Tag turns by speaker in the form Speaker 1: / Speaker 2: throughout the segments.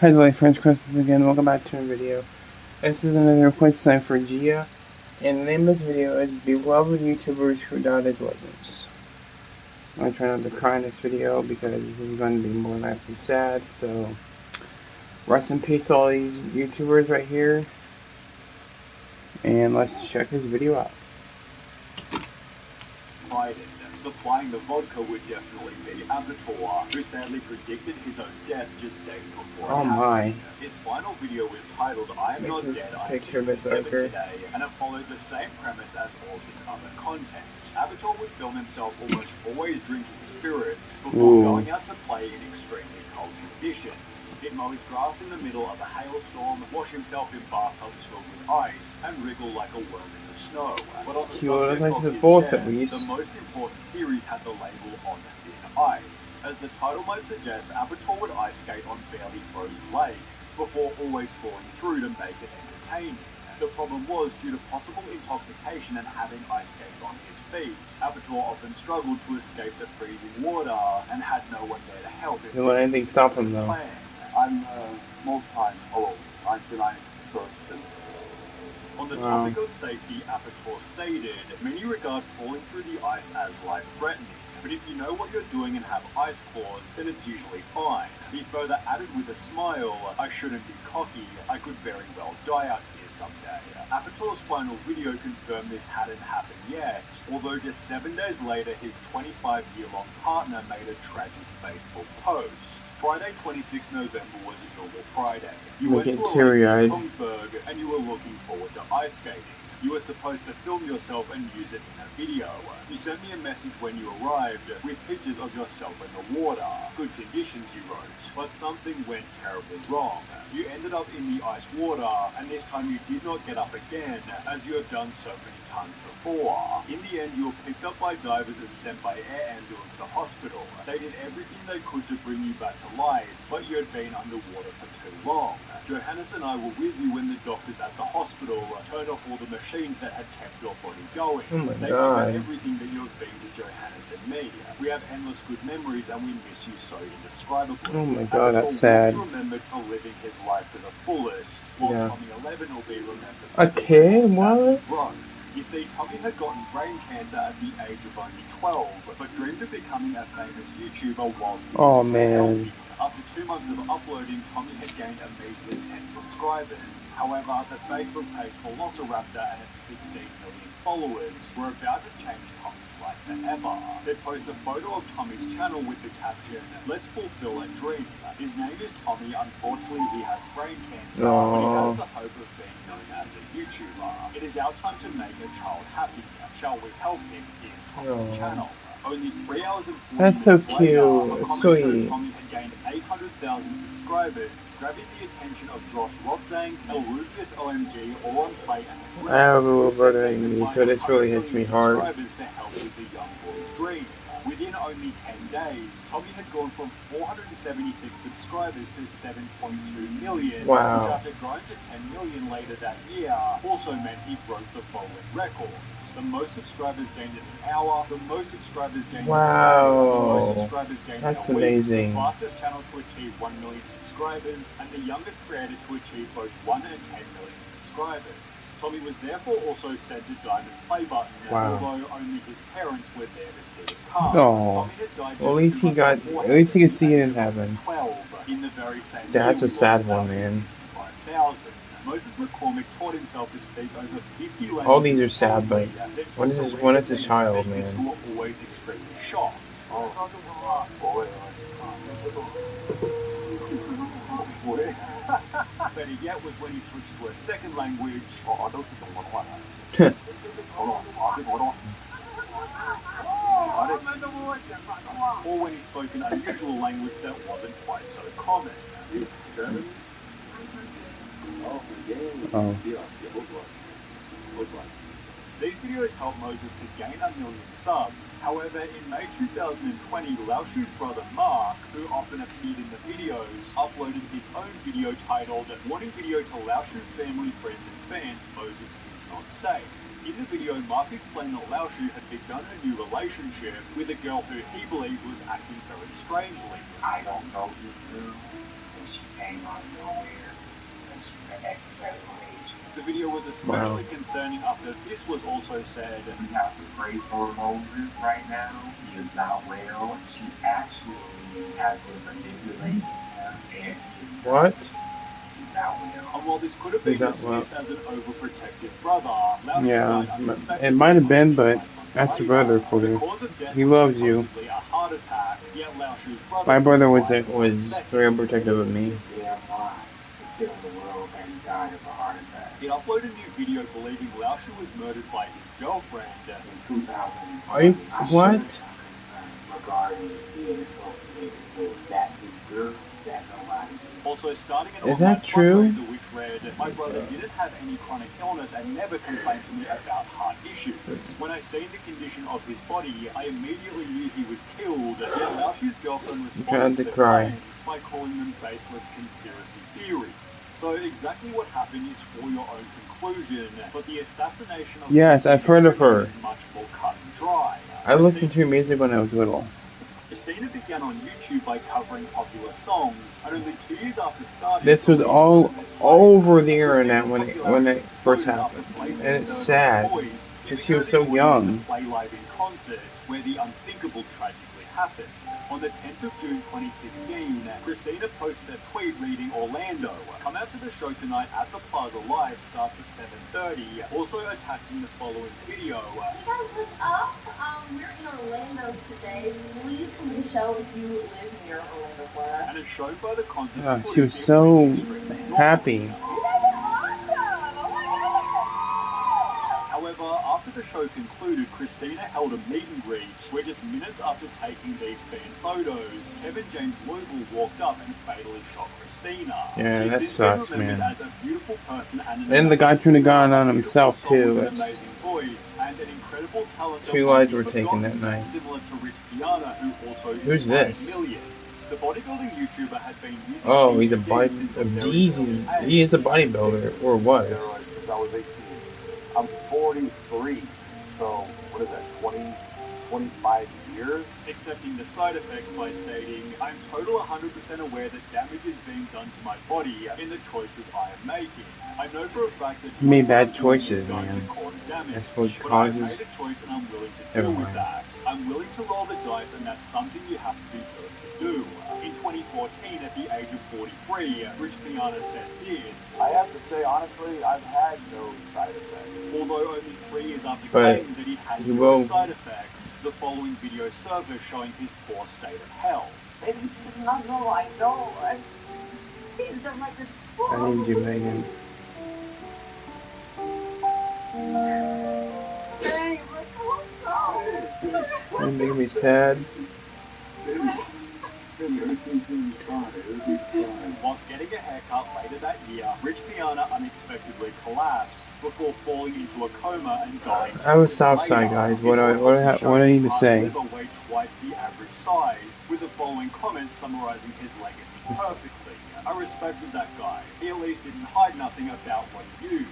Speaker 1: Hi, friends, Chris again. Welcome back to a video. This is another request time for Gia, and the name of this video is Beloved YouTubers Who Died as Legends. I'm going to try not to cry in this video because this is going to be more likely sad, so rest in peace to all these YouTubers right here, and let's check this video out.
Speaker 2: Supplying the vodka would definitely be Avatar, who sadly predicted his own death just days before it happened. His final video was titled I Am Not Dead, I Am 57 Today, and it followed the same premise as all his other content. Avatar would film himself almost always drinking spirits before going out to play in extremely cold conditions. He'd mow his grass in the middle of a hailstorm, wash himself in bathtubs filled with ice, and wriggle like a worm in the snow. But on the subject of his death, the most important series had the label on thin ice. As the title might suggest, Avatar would ice skate on barely frozen lakes, before always falling through to make it entertaining. The problem was, due to possible intoxication and having ice skates on his feet, Avatar often struggled to escape the freezing water and had no one there to help him.
Speaker 1: Don't let anything stop him though.
Speaker 3: I'm multi-time alone. I'm denying
Speaker 2: On the topic of safety, Avatar stated, many regard falling through the ice as life-threatening, but if you know what you're doing and have ice claws, then it's usually fine. He further added with a smile, I shouldn't be cocky, I could very well die out here someday. Avatar's final video confirmed this hadn't happened yet, although just 7 days later his 25-year-long partner made a tragic Facebook post. Friday 26 November was a normal Friday. You went to a lake in Kongsberg and you were looking forward to ice skating. You were supposed to film yourself and use it in a video. You sent me a message when you arrived with pictures of yourself in the water. Good conditions, you wrote, but something went terribly wrong. You ended up in the ice water, and this time you did not get up again, as you have done so many times before. In the end, you were picked up by divers and sent by air ambulance to hospital. They did everything they could to bring you back to life, but you had been underwater for too long. Johannes and I were with you when the doctors at the hospital turned off all the machines that had kept your body going. They remember everything that you have been to Johannes and me. We have endless good memories and we miss you so indescribably.
Speaker 1: Oh my god, that's sad.
Speaker 2: Remembered for living his life to the fullest, while Tommy 11 will be remembered.
Speaker 1: A kid? What?
Speaker 2: You see, Tommy had gotten brain cancer at the age of only 12, but dreamed of becoming a famous YouTuber whilst he was still healthy. After 2 months of uploading, Tommy had gained a measly 10 subscribers. However, the Facebook page Velociraptor and its 16 million followers were about to change Tommy's life forever. They post a photo of Tommy's channel with the caption, "Let's fulfill a dream." His name is Tommy. Unfortunately, he has brain cancer, but he has the hope of being known as a YouTuber. It is our time to make a child happy. Shall we help him? Here's Tommy's channel. Only 3 hours and 40
Speaker 1: minutes later,
Speaker 2: sweet. Tommy had gained 800,000 subscribers, grabbing the attention of Josh Rotzank, El Rufus OMG, all on play and
Speaker 1: I have a little brother in me, so this really hits me hard.
Speaker 2: To help with the young boy's dream. Within only 10 days, Tommy had gone from 476 subscribers to 7.2 million, which after growing to 10 million later that year, also meant he broke the following records. The most subscribers gained in an hour, the most subscribers gained in a day, the most subscribers gained in a week,
Speaker 1: amazing.
Speaker 2: The fastest channel to achieve 1 million subscribers, and the youngest creator to achieve both 1 and 10 million subscribers. Tommy was therefore also sent to Diamond Play Button, although only his parents were there to see it come. Tommy had died
Speaker 1: at least he could see it in heaven.
Speaker 2: 12 in the very same
Speaker 1: That's a sad one, man.
Speaker 2: 5,000. Moses McCormick taught himself to speak over 50 languages.
Speaker 1: All these are sad, but when it's a child, man.
Speaker 2: Who were always extremely shocked. Better yet was when he switched to a second language. Or when he spoke an unusual language that wasn't quite so common. German? These videos helped Moses to gain 1 million subs. However, in May 2020, Lao Shu's brother Mark, who often appeared in the videos, uploaded his own video titled, "Warning video to Lao Shu family, friends and fans, Moses is not safe." In the video, Mark explained that Lao Shu had begun a new relationship with a girl who he believed was acting very strangely.
Speaker 3: I don't know this girl, and she came
Speaker 4: came out of nowhere. And she's an ex-federal agent.
Speaker 2: The video was especially concerning after this was also said.
Speaker 4: We have to pray for Moses right now. He is not well. She actually has been manipulating him, and he is
Speaker 1: What?
Speaker 4: He's not well.
Speaker 2: And while this could have been dismissed as an overprotective brother, Laoshi
Speaker 1: Yeah,
Speaker 2: died unexpectedly.
Speaker 1: it might have been, but
Speaker 2: 5 months
Speaker 1: that's a
Speaker 2: later.
Speaker 1: brother for
Speaker 2: The
Speaker 1: you.
Speaker 2: cause of death
Speaker 1: He
Speaker 2: was
Speaker 1: loves you.
Speaker 2: supposedly a heart attack, yet Laoshi's brother
Speaker 1: My brother was
Speaker 2: died in
Speaker 1: was
Speaker 2: seconds.
Speaker 1: very protective of me.
Speaker 4: Damn lie to tell the world that he died of a heart attack.
Speaker 2: He uploaded a new video believing Laoshi was murdered by his girlfriend.
Speaker 4: In 2020,
Speaker 1: Are you what?
Speaker 4: Regarding being associated with that figure that nobody.
Speaker 2: Also starting an
Speaker 1: Is that
Speaker 2: online
Speaker 1: true?
Speaker 2: fundraiser which read, "My brother didn't have any chronic illness and never complained to me about heart issues. When I seen the condition of his body, I immediately knew he was killed." Yet Laoshi's girlfriend responded to the
Speaker 1: cry.
Speaker 2: claims by calling them baseless conspiracy theories. So exactly what happened is for your own conclusion, but the assassination of
Speaker 1: Yes, I've heard of her.
Speaker 2: is much more cut and dry.
Speaker 1: I listened to her music when I was little.
Speaker 2: Christina began on YouTube by covering popular songs, and only 2 years after starting,
Speaker 1: This was all over the internet when it first happened, and it's sad because she was so young.
Speaker 2: Play live in concerts where the unthinkable tragically happened. On the 10th of June 2016, Christina posted a tweet reading, "Orlando, come out to the show tonight at the Plaza Live, starts at 7:30. Also attaching the following video.
Speaker 5: Hey guys, what's up? We're in Orlando today. Please come to the show if you live near Orlando, Florida.
Speaker 2: And as shown by the concert,
Speaker 1: She was so happy.
Speaker 5: You guys are awesome! Oh my god!
Speaker 2: However, after the show concluded, Christina held a meet and greet where just minutes after taking these fan photos, Kevin James Louisville walked up and fatally shot Christina.
Speaker 1: Yeah,
Speaker 2: She's
Speaker 1: that
Speaker 2: since
Speaker 1: sucks,
Speaker 2: been remembered
Speaker 1: man.
Speaker 2: as a beautiful person and
Speaker 1: And the guy turned a gun on himself, too.
Speaker 2: With an
Speaker 1: It's
Speaker 2: amazing voice and an incredible talent.
Speaker 1: two lives were taken that night.
Speaker 2: Similar to Rich Piana, who also
Speaker 1: Who's
Speaker 2: inspired
Speaker 1: this?
Speaker 2: millions. The bodybuilding YouTuber had been using
Speaker 1: Oh, he's a
Speaker 2: these
Speaker 1: body.
Speaker 2: since
Speaker 1: Oh,
Speaker 2: very
Speaker 1: geez,
Speaker 2: early
Speaker 1: he is a
Speaker 2: age.
Speaker 1: bodybuilder, or was.
Speaker 3: Steroids since I was 18. I'm 43, so what is that, 25 years?
Speaker 2: Accepting the side effects by stating, "I'm total 100% aware that damage is being done to my body in the choices I am making. I know for a fact that
Speaker 1: He made bad
Speaker 2: what I'm doing is
Speaker 1: choices,
Speaker 2: going
Speaker 1: man.
Speaker 2: to cause damage.
Speaker 1: That's what
Speaker 2: But
Speaker 1: causes-
Speaker 2: I've made a choice and I'm willing to
Speaker 1: Never
Speaker 2: deal with
Speaker 1: mind.
Speaker 2: that. I'm willing to roll the dice and that's something you have to be willing to do." In 2014, at the age of 43, Rich Piana said this.
Speaker 3: I have to say, honestly, I've had no side effects.
Speaker 2: Although only 3 years after
Speaker 1: But
Speaker 2: claiming that he had
Speaker 1: he
Speaker 2: zero
Speaker 1: will-
Speaker 2: side effects, the following video surfaced showing his poor state of health.
Speaker 5: Baby, you did not know I know. I've seen them like this before.
Speaker 1: I need you, Megan.
Speaker 5: Hey, we're so sorry.
Speaker 1: You're making me sad.
Speaker 3: Everything's gonna be fine. Everything's fine.
Speaker 2: Whilst getting a haircut later that year, Rich Piana unexpectedly collapsed before falling into a coma and dying.
Speaker 1: I was Southside, guys. What do I need to say?
Speaker 2: His liver weighed twice the average size, with the following comments summarizing his legacy perfectly. "I respected that guy. He at least didn't hide nothing about what he used.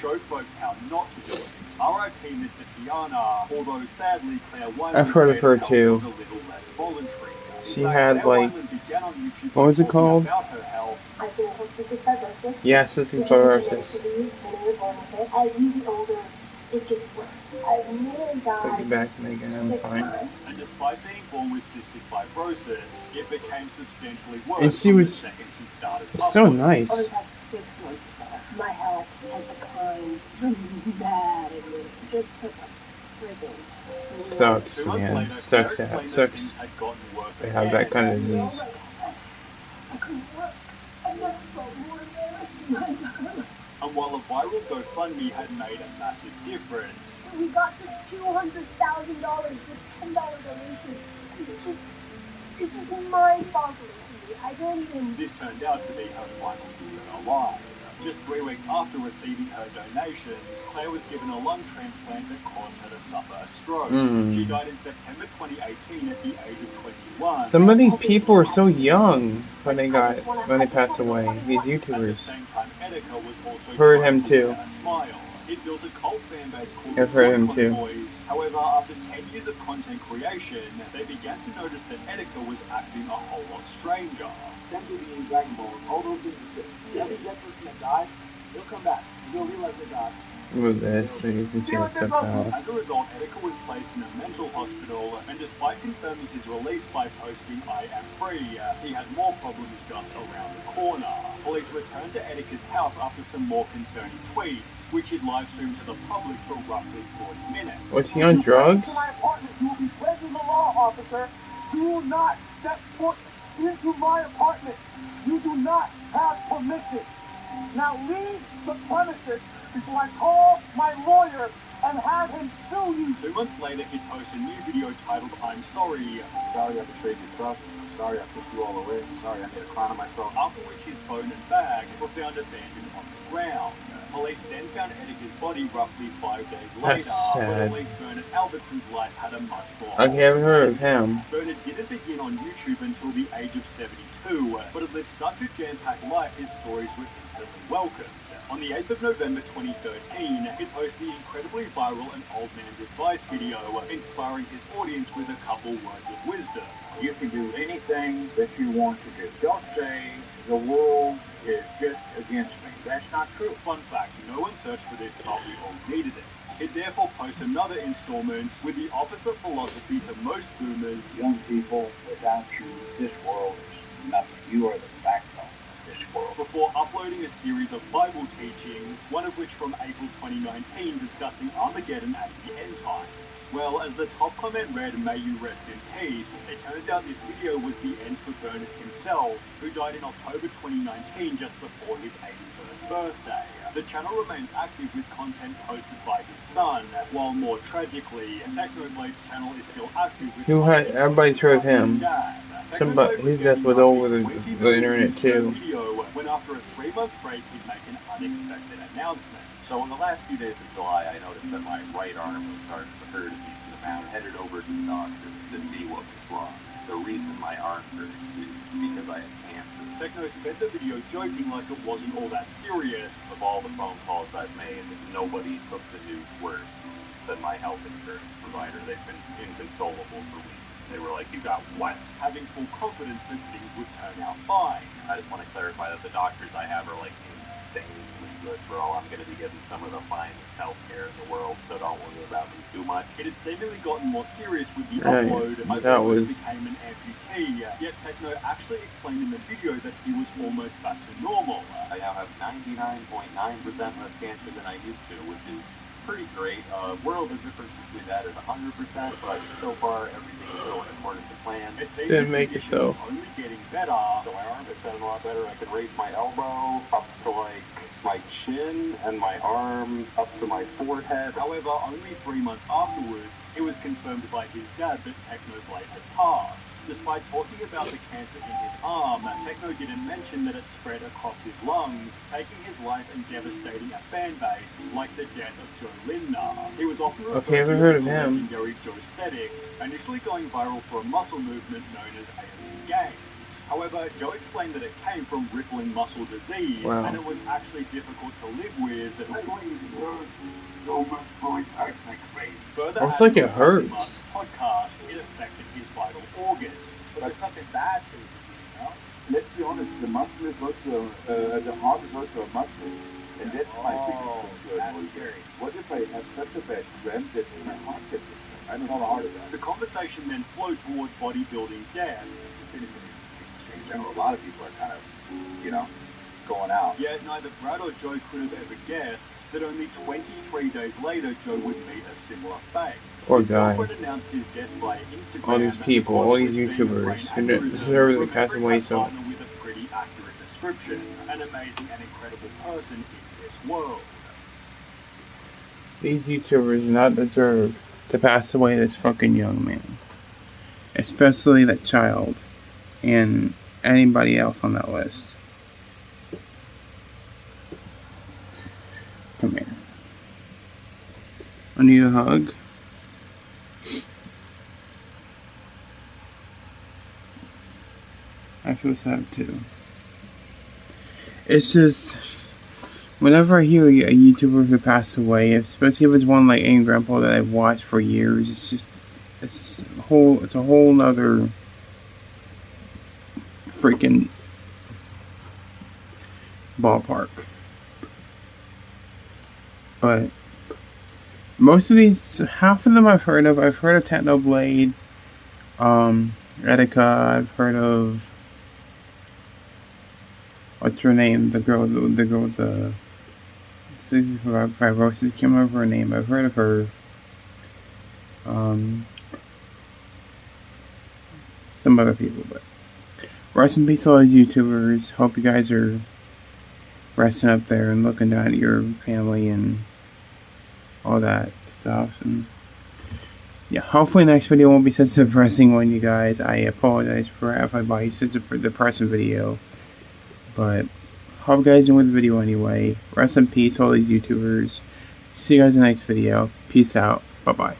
Speaker 2: Showed folks how not to do it. R.I.P. Mr. Piana." Although sadly, Claire Wyman
Speaker 1: I've heard of her, too.
Speaker 2: was a little less voluntary.
Speaker 1: She had, like, what was it called?
Speaker 2: About her health.
Speaker 5: I've seen cystic fibrosis.
Speaker 1: Yeah, cystic fibrosis.
Speaker 5: As you get older, it gets worse. I've nearly
Speaker 1: Take
Speaker 5: died
Speaker 1: it back, Megan. I'm
Speaker 5: 6
Speaker 1: fine.
Speaker 5: times.
Speaker 2: And despite being born with cystic fibrosis, it became substantially worse
Speaker 1: And she
Speaker 2: from
Speaker 1: was
Speaker 2: the second she started
Speaker 1: so
Speaker 2: uploading.
Speaker 1: nice.
Speaker 5: Over the past 6 months or so, my health has declined dramatically. Just took a friggin'
Speaker 1: Sucks,
Speaker 2: 2 months
Speaker 1: man.
Speaker 2: later,
Speaker 1: Sucks.
Speaker 2: Claire
Speaker 1: That
Speaker 2: explained that
Speaker 1: sucks.
Speaker 2: things had gotten worse
Speaker 1: They have
Speaker 2: again.
Speaker 1: that kind of disease.
Speaker 5: I couldn't work. I never felt more embarrassed in my entire life.
Speaker 2: And while a viral GoFundMe had made a massive difference,
Speaker 5: We got to $200,000 with $10 donation. It's just mind-boggling to me. I don't even.
Speaker 2: this turned out to be her final year alive. Just 3 weeks after receiving her donations, Claire was given a lung transplant that caused her to suffer a stroke. She died in September 2018 at the age of 21.
Speaker 1: Some of these people are so young when they passed away. These
Speaker 2: At the
Speaker 1: YouTubers.
Speaker 2: same time, Etika was also
Speaker 1: Heard
Speaker 2: trying
Speaker 1: him
Speaker 2: to
Speaker 1: too.
Speaker 2: win a smile. It built a cult fan base called
Speaker 1: I've heard him
Speaker 2: the
Speaker 1: too.
Speaker 2: Boys. However, after 10 years of content creation, they began to notice that Etika was acting a whole lot stranger.
Speaker 3: Sentient beings, Dragon Ball, all those things exist. Every dead person that died, they'll come back. You'll realize they died.
Speaker 1: With this, so you can see what's up now.
Speaker 2: As a result, Etika was placed in a mental hospital, and despite confirming his release by posting "I am free," he had more problems just around the corner. Police returned to Etika's house after some more concerning tweets, which he'd live streamed to the public for roughly 40 minutes.
Speaker 1: Was he on drugs?
Speaker 3: To my apartment, you will be breaking the law, officer. Do not step foot into my apartment. You do not have permission. Now leave the premises before I call my lawyer and have him sue you.
Speaker 2: 2 months later, he'd post a new video titled "I'm Sorry."
Speaker 3: I'm sorry I betrayed your trust. I'm sorry I pushed you all away. I'm sorry I made a clown of myself.
Speaker 2: After which his phone and bag were found abandoned on the ground. Police then found Etika's body roughly 5 days later,
Speaker 1: sad.
Speaker 2: but at least Bernard Albertson's life had a much more...
Speaker 1: I haven't heard of him.
Speaker 2: Bernard didn't begin on YouTube until the age of 72, but had lived such a jam-packed life his stories were instantly welcomed. On the 8th of November 2013, he posted the incredibly viral "An Old Man's Advice" video, inspiring his audience with a couple words of wisdom.
Speaker 3: You can do anything that you want to do. Don't say the world is just against me. That's not true.
Speaker 2: Fun fact, no one searched for this, but we all needed it. It therefore posts another installment with the opposite philosophy to most boomers.
Speaker 3: Young people, without you, this world is nothing. You are the backbone of this world.
Speaker 2: Before uploading a series of Bible teachings, one of which from April 2019 discussing Armageddon and the end times. Well, as the top comment read, "May you rest in peace," it turns out this video was the end for Bernard himself, who died in October 2019 just before his 81st birthday. The channel remains active with content posted by his son, while more tragically, Technoblade's channel is still active with
Speaker 1: Everybody's heard of him.
Speaker 2: Technoblade
Speaker 1: His death was over the internet too.
Speaker 2: When after a 3-month break, he'd make an unexpected announcement.
Speaker 6: So in the last few days of July, I noticed that my right arm was starting to hurt a decent amount. Headed over to the doctor to see what was wrong. The reason my arm hurt is because I had cancer.
Speaker 2: Techno spent the video joking like it wasn't all that serious.
Speaker 6: Of all the phone calls I've made, nobody took the news worse than my health insurance provider. They've been inconsolable for weeks. They were like, "You got what?"
Speaker 2: Having full confidence that things would turn out fine.
Speaker 6: I just want to clarify that the doctors I have are like insanely good, bro. I'm going to be getting some of the finest healthcare in the world, so don't worry about me too much.
Speaker 2: It had seemingly gotten more serious with the
Speaker 1: Right,
Speaker 2: upload.
Speaker 1: that was...
Speaker 2: became an amputee, yet Techno actually explained in the video that he was almost back to normal.
Speaker 6: I now have 99.9% less cancer than I used to, which is pretty great. World of difference between that is 100%, but so far everything is going according to plan.
Speaker 2: It seems
Speaker 1: Didn't make it though.
Speaker 2: only getting better.
Speaker 6: So my arm is getting a lot better. I can raise my elbow up to like my chin and my arm up to my forehead.
Speaker 2: However, only 3 months afterwards, it was confirmed by his dad that Technoblade had passed. Despite talking about the cancer in his arm, Techno didn't mention that it spread across his lungs, taking his life and devastating a fan base, like the death of Joe Lindner. He was often referred
Speaker 1: Okay, I haven't
Speaker 2: to
Speaker 1: heard
Speaker 2: as
Speaker 1: of
Speaker 2: the
Speaker 1: him.
Speaker 2: legendary Joe Statics, initially going viral for a muscle movement known as Alien Gains. However, Joe explained that it came from rippling muscle disease,
Speaker 1: Wow.
Speaker 2: and it was actually difficult to live with.
Speaker 4: So much going back like crazy.
Speaker 2: Further
Speaker 1: It's like it
Speaker 2: adding to
Speaker 1: hurts.
Speaker 2: Mark's podcast, it affected his vital organs.
Speaker 3: But there's nothing bad to it, you know? Let's be honest, the muscle is also, the heart is also a muscle. And that's my biggest concern.
Speaker 2: That's scary.
Speaker 3: What if I have such a bad cramp that my heart gets affected? I don't have a heart attack.
Speaker 2: The conversation then flowed toward bodybuilding deaths.
Speaker 3: A lot of people are kind of, you know, going out.
Speaker 2: Yet neither Brad or Joe could have ever guessed that only 23 days later Joe would meet a similar fate.
Speaker 1: Poor
Speaker 2: His
Speaker 1: guy.
Speaker 2: girlfriend announced his death via Instagram.
Speaker 1: All these people, all these YouTubers who deserve to pass away so...
Speaker 2: With a pretty accurate description. An amazing and incredible person in this world.
Speaker 1: These YouTubers do not deserve to pass away this fucking young man. Especially that child. And anybody else on that list. Come here. I need a hug. I feel sad too. It's just whenever I hear a YouTuber who passed away, especially if it's one like Aang Grandpa that I've watched for years, it's a whole nother freaking ballpark. But most of these, half of them I've heard of. I've heard of Technoblade, Etika. I've heard of, what's her name? The girl with the cystic fibrosis. Can't remember her name. I've heard of her. Some other people, but rest in peace to all these YouTubers. Hope you guys are resting up there and looking down at your family and all that stuff. And yeah, hopefully next video won't be such a depressing one, you guys. I apologize for if I bought you such a depressing video, but hope you guys enjoyed the video anyway. Rest in peace to all these YouTubers. See you guys in the next video. Peace out. Bye bye.